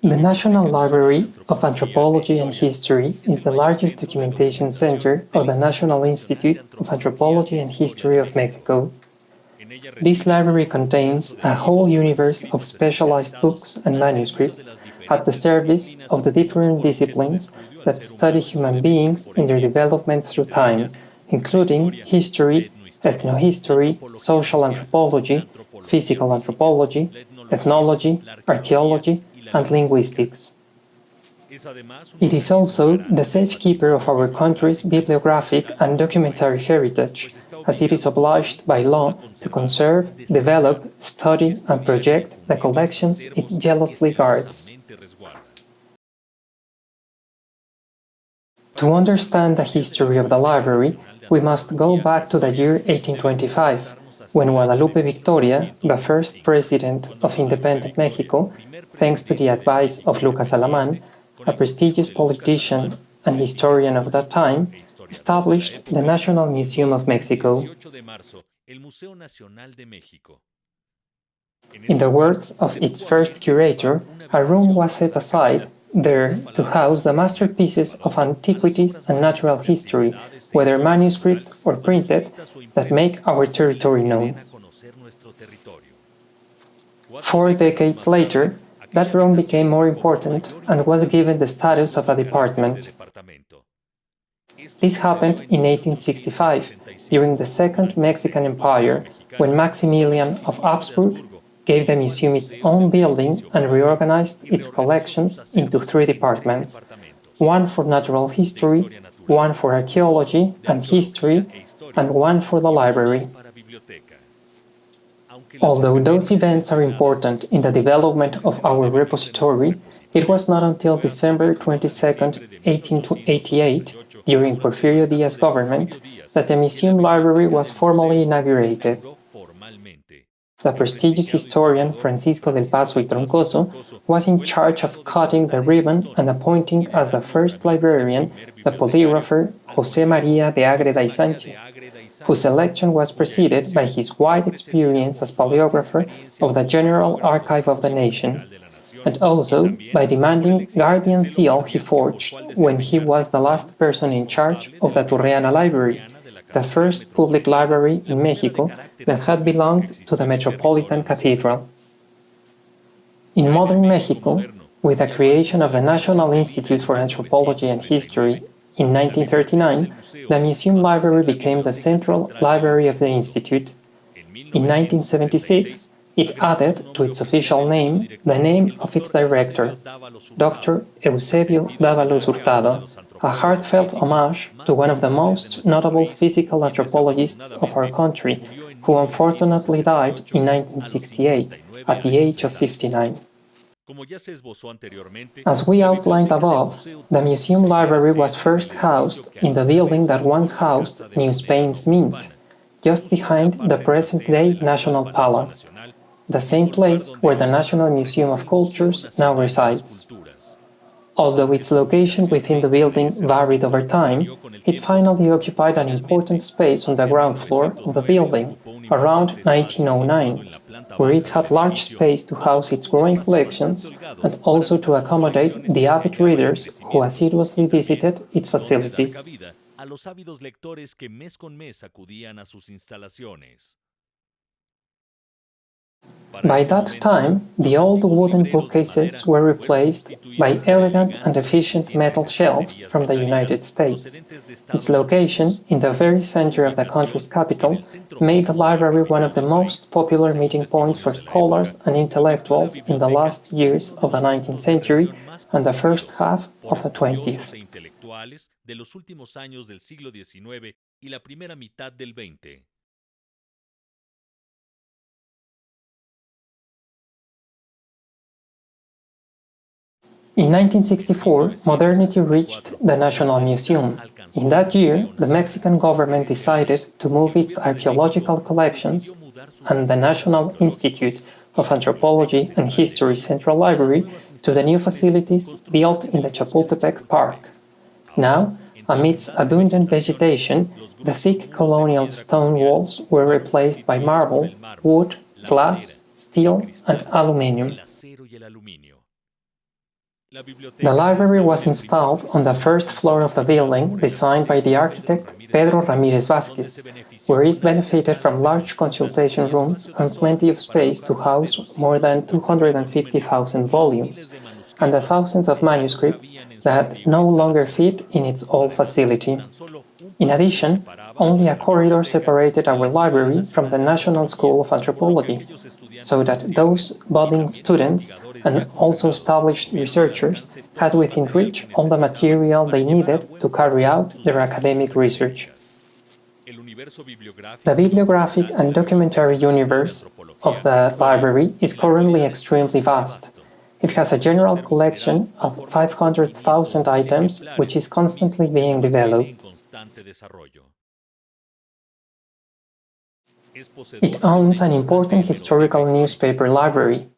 The National Library of Anthropology and History is the largest documentation center of the National Institute of Anthropology and History of Mexico. This library contains a whole universe of specialized books and manuscripts at the service of the different disciplines that study human beings in their development through time, including history, ethnohistory, social anthropology, physical anthropology, ethnology, archaeology, and linguistics. It is also the safekeeper of our country's bibliographic and documentary heritage, as it is obliged by law to conserve, develop, study, and project the collections it jealously guards. To understand the history of the library, we must go back to the year 1825, when Guadalupe Victoria, the first president of independent Mexico, thanks to the advice of Lucas Alamán, a prestigious politician and historian of that time, established the National Museum of Mexico. In the words of its first curator, a room was set aside there to house the masterpieces of antiquities and natural history, whether manuscript or printed, that make our territory known. 4 decades later, that room became more important and was given the status of a department. This happened in 1865, during the Second Mexican Empire, when Maximilian of Habsburg gave the museum its own building and reorganized its collections into 3 departments, one for natural history, one for archaeology and history, and one for the library. Although those events are important in the development of our repository, it was not until December 22, 1888, during Porfirio Díaz's government, that the museum library was formally inaugurated. The prestigious historian Francisco del Paso y Troncoso was in charge of cutting the ribbon and appointing as the first librarian the polygrapher José María de Ágreda y Sánchez, whose election was preceded by his wide experience as polygrapher of the General Archive of the Nation, and also by demanding guardian seal he forged when he was the last person in charge of the Turriana Library, the first public library in Mexico that had belonged to the Metropolitan Cathedral. In modern Mexico, with the creation of the National Institute for Anthropology and History in 1939, the museum library became the central library of the institute. In 1976, it added to its official name the name of its director, Dr. Eusebio Dávalos Hurtado, a heartfelt homage to one of the most notable physical anthropologists of our country, who unfortunately died in 1968 at the age of 59. As we outlined above, the museum library was first housed in the building that once housed New Spain's Mint, just behind the present-day National Palace, the same place where the National Museum of Cultures now resides. Although its location within the building varied over time, it finally occupied an important space on the ground floor of the building around 1909, where it had large space to house its growing collections and also to accommodate the avid readers who assiduously visited its facilities. By that time, the old wooden bookcases were replaced by elegant and efficient metal shelves from the United States. Its location, in the very center of the country's capital, made the library one of the most popular meeting points for scholars and intellectuals in the last years of the 19th century and the first half of the 20th. In 1964, modernity reached the National Museum. In that year, the Mexican government decided to move its archaeological collections and the National Institute of Anthropology and History Central Library to the new facilities built in the Chapultepec Park. Now, amidst abundant vegetation, the thick colonial stone walls were replaced by marble, wood, glass, steel, and aluminum. The library was installed on the first floor of the building designed by the architect Pedro Ramírez Vázquez, where it benefited from large consultation rooms and plenty of space to house more than 250,000 volumes, and the thousands of manuscripts that no longer fit in its old facility. In addition, only a corridor separated our library from the National School of Anthropology, so that those budding students and also established researchers had within reach all the material they needed to carry out their academic research. The bibliographic and documentary universe of the library is currently extremely vast. It has a general collection of 500,000 items, which is constantly being developed. It owns an important historical newspaper library,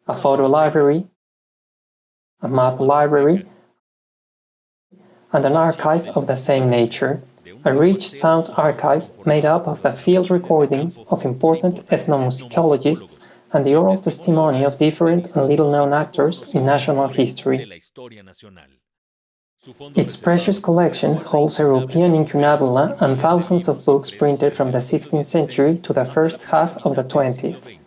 a photo library, a map library, and an archive of the same nature, a rich sound archive made up of the field recordings of important ethnomusicologists and the oral testimony of different and little-known actors in national history. Its precious collection holds European incunabula and thousands of books printed from the 16th century to the first half of the 20th.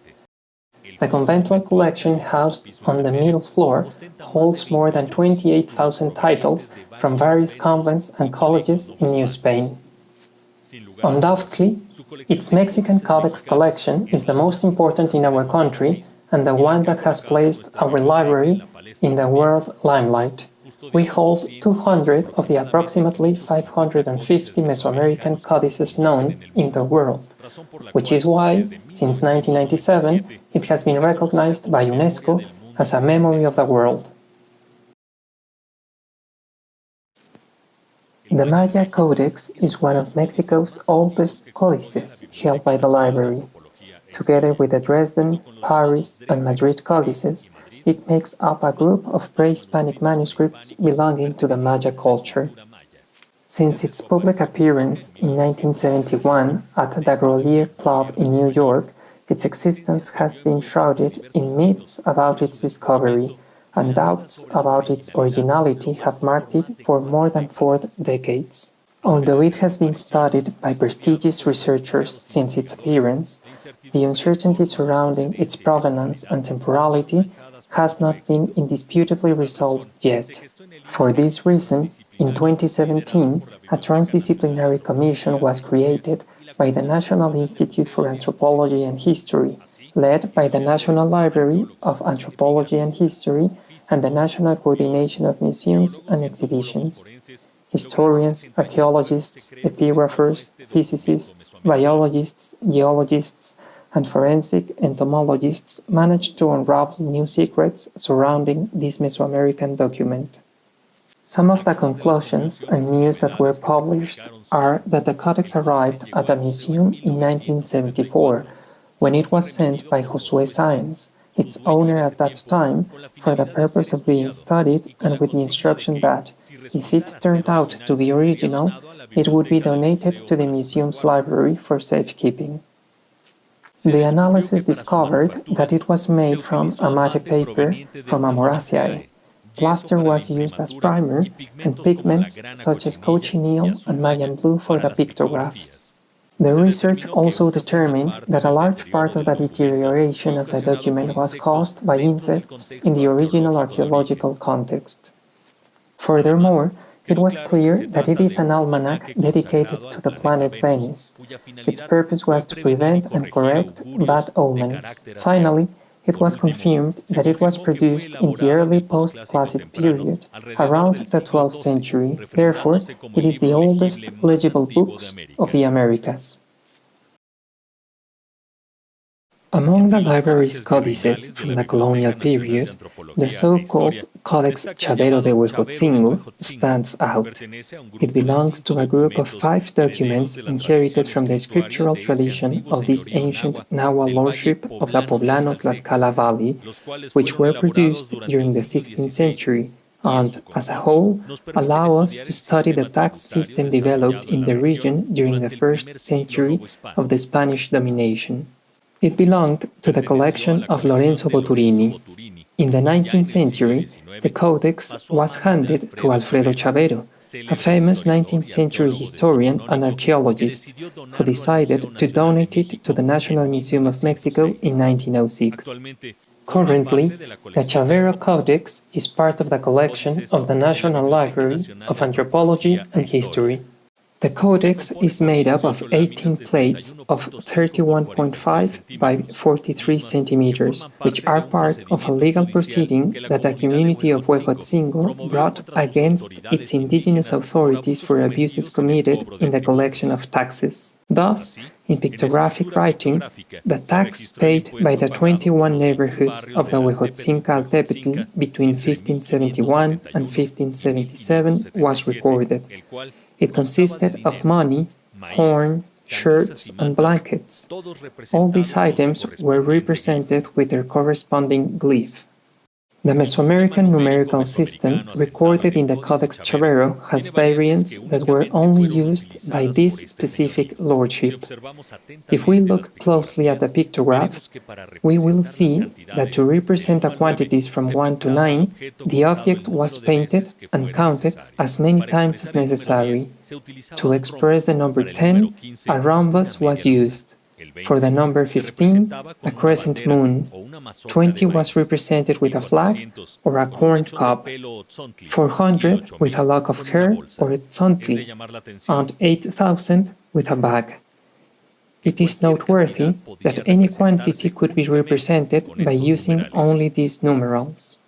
The conventual collection housed on the middle floor holds more than 28,000 titles from various convents and colleges in New Spain. Undoubtedly, its Mexican Codex collection is the most important in our country and the one that has placed our library in the world limelight. We hold 200 of the approximately 550 Mesoamerican codices known in the world, which is why, since 1997, it has been recognized by UNESCO as a memory of the world. The Maya Codex is one of Mexico's oldest codices held by the library. Together with the Dresden, Paris, and Madrid codices, it makes up a group of pre-Hispanic manuscripts belonging to the Maya culture. Since its public appearance in 1971 at the Grolier Club in New York, its existence has been shrouded in myths about its discovery, and doubts about its originality have marked it for more than 4 decades. Although it has been studied by prestigious researchers since its appearance, the uncertainty surrounding its provenance and temporality has not been indisputably resolved yet. For this reason, in 2017, a transdisciplinary commission was created by the National Institute for Anthropology and History, led by the National Library of Anthropology and History and the National Coordination of Museums and Exhibitions. Historians, archaeologists, epigraphers, physicists, biologists, geologists, and forensic entomologists managed to unravel new secrets surrounding this Mesoamerican document. Some of the conclusions and news that were published are that the Codex arrived at a museum in 1974, when it was sent by Josué Sáenz, its owner at that time, for the purpose of being studied and with the instruction that, if it turned out to be original, it would be donated to the museum's library for safekeeping. The analysis discovered that it was made from a mate paper from Amoraceae. Plaster was used as primer, and pigments such as cochineal and Mayan blue for the pictographs. The research also determined that a large part of the deterioration of the document was caused by insects in the original archaeological context. Furthermore, it was clear that it is an almanac dedicated to the planet Venus. Its purpose was to prevent and correct bad omens. Finally, it was confirmed that it was produced in the early post-classic period, around the 12th century. Therefore, it is the oldest legible books of the Americas. Among the library's codices from the colonial period, the so-called Codex Chavera de Huejotzingo stands out. It belongs to a group of 5 documents inherited from the scriptural tradition of this ancient Nahua lordship of the Poblano Tlaxcala Valley, which were produced during the 16th century, and, as a whole, allow us to study the tax system developed in the region during the 1st century of the Spanish domination. It belonged to the collection of Lorenzo Boturini. In the 19th century, the codex was handed to Alfredo Chavero, a famous 19th century historian and archaeologist, who decided to donate it to the National Museum of Mexico in 1906. Currently, the Chavera Codex is part of the collection of the National Library of Anthropology and History. The codex is made up of 18 plates of 31.5 by 43 centimeters, which are part of a legal proceeding that the community of Huejotzingo brought against its indigenous authorities for abuses committed in the collection of taxes. Thus, in pictographic writing, the tax paid by the 21 neighborhoods of the Huejotzincaltepetl between 1571 and 1577 was recorded. It consisted of money, corn, shirts, and blankets. All these items were represented with their corresponding glyph. The Mesoamerican numerical system recorded in the Codex Chavero has variants that were only used by this specific lordship. If we look closely at the pictographs, we will see that to represent the quantities from 1 to 9, the object was painted and counted as many times as necessary. To express the number 10, a rhombus was used. For the number 15, a crescent moon. 20 was represented with a flag or a corn cob, 400 with a lock of hair or a tzontli, and 8,000 with a bag. It is noteworthy that any quantity could be represented by using only these numerals.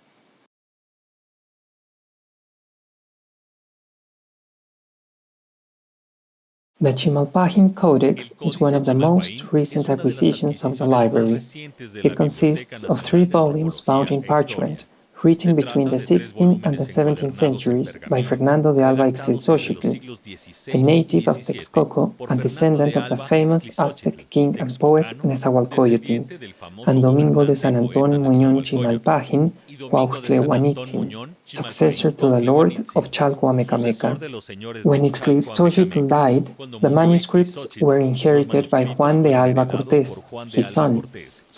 The Chimalpahin Codex is one of the most recent acquisitions of the library. It consists of 3 volumes bound in parchment, written between the 16th and the 17th centuries by Fernando de Alba Ixtlilxochitl, a native of Texcoco and descendant of the famous Aztec king and poet Nezahualcóyotl, and Domingo de San Antonio Muñón Chimalpahin Cuauhtlehuanitzin, successor to the lord of Chalcoamecameca. When Ixtlilxochitl died, the manuscripts were inherited by Juan de Alba Cortés, his son,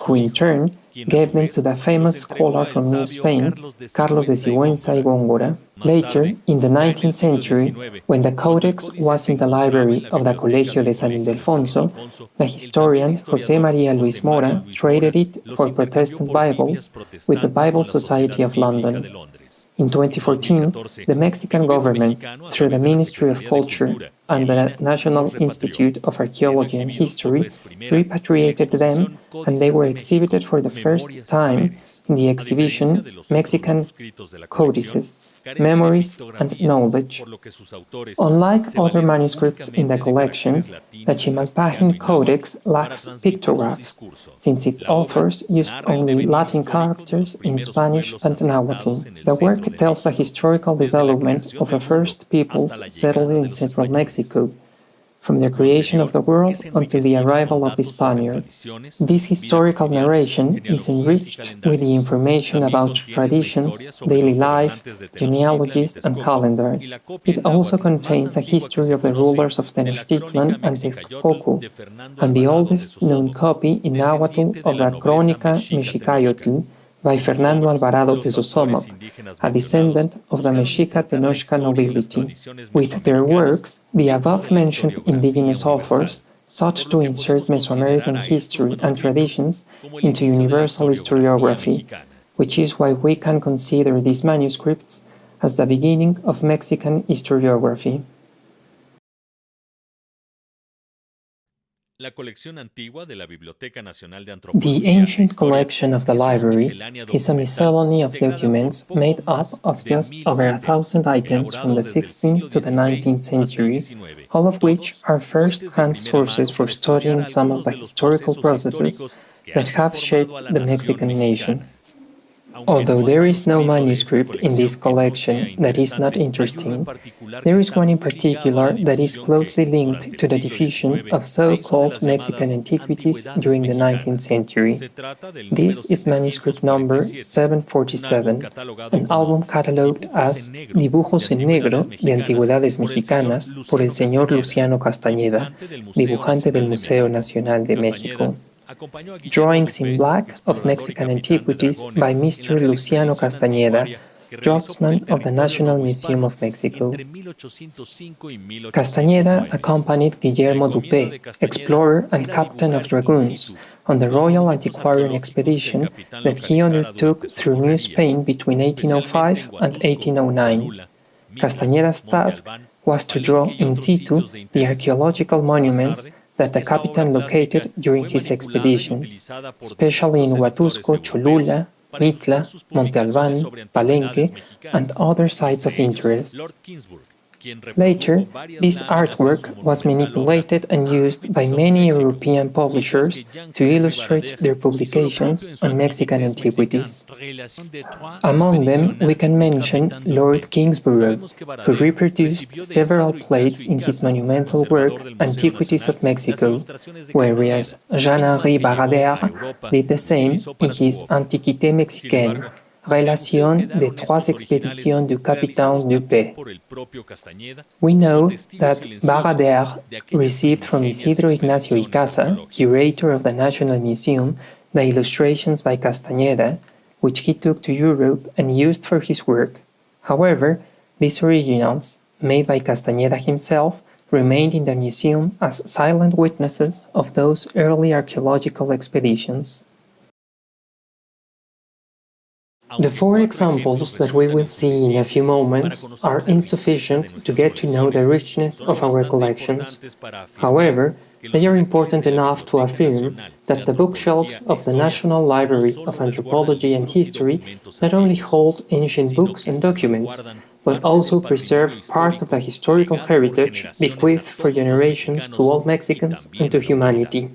who in turn gave them to the famous scholar from New Spain, Carlos de Sigüenza y Góngora. Later, in the 19th century, when the Codex was in the library of the Colegio de San Ildefonso, the historian José María Luis Mora traded it for Protestant Bibles with the Bible Society of London. In 2014, the Mexican government, through the Ministry of Culture and the National Institute of Archaeology and History, repatriated them, and they were exhibited for the first time in the exhibition Mexican Codices, Memories and Knowledge. Unlike other manuscripts in the collection, the Chimalpahin Codex lacks pictographs, since its authors used only Latin characters in Spanish and Nahuatl. The work tells the historical development of the first peoples settled in central Mexico, from the creation of the world until the arrival of the Spaniards. This historical narration is enriched with the information about traditions, daily life, genealogies, and calendars. It also contains a history of the rulers of Tenochtitlan and Texcoco, and the oldest known copy in Nahuatl of the Crónica Mexicayotl by Fernando Alvarado de Sosomoc, a descendant of the Mexica Tenochca nobility. With their works, the above-mentioned indigenous authors sought to insert Mesoamerican history and traditions into universal historiography, which is why we can consider these manuscripts as the beginning of Mexican historiography. The ancient collection of the library is a miscellany of documents made up of just over 1,000 items from the 16th to the 19th century, all of which are first-hand sources for studying some of the historical processes that have shaped the Mexican nation. Although there is no manuscript in this collection that is not interesting, there is one in particular that is closely linked to the diffusion of so-called Mexican antiquities during the 19th century. This is manuscript number 747, an album catalogued as Dibujos en Negro de Antigüedades Mexicanas por el señor Luciano Castañeda, dibujante del Museo Nacional de México. Drawings in black of Mexican antiquities by Mr. Luciano Castañeda, draftsman of the National Museum of Mexico. Castañeda accompanied Guillermo Dupé, explorer and captain of dragoons, on the Royal Antiquarian expedition that he undertook through New Spain between 1805 and 1809. Castañeda's task was to draw in situ the archaeological monuments that the Capitan located during his expeditions, especially in Huatusco, Cholula, Mitla, Monte Albán, Palenque, and other sites of interest. Later, this artwork was manipulated and used by many European publishers to illustrate their publications on Mexican antiquities. Among them, we can mention Lord Kingsborough, who reproduced several plates in his monumental work Antiquities of Mexico, whereas Jean-Henri Baradère did the same in his Antiquités mexicaines, Relation des trois expéditions du Capitaine Dupé. We know that Baradère received from Isidro Ignacio Icaza, curator of the National Museum, the illustrations by Castañeda, which he took to Europe and used for his work. However, these originals, made by Castañeda himself, remained in the museum as silent witnesses of those early archaeological expeditions. The four examples that we will see in a few moments are insufficient to get to know the richness of our collections. However, they are important enough to affirm that the bookshelves of the National Library of Anthropology and History not only hold ancient books and documents, but also preserve part of the historical heritage bequeathed for generations to all Mexicans and to humanity.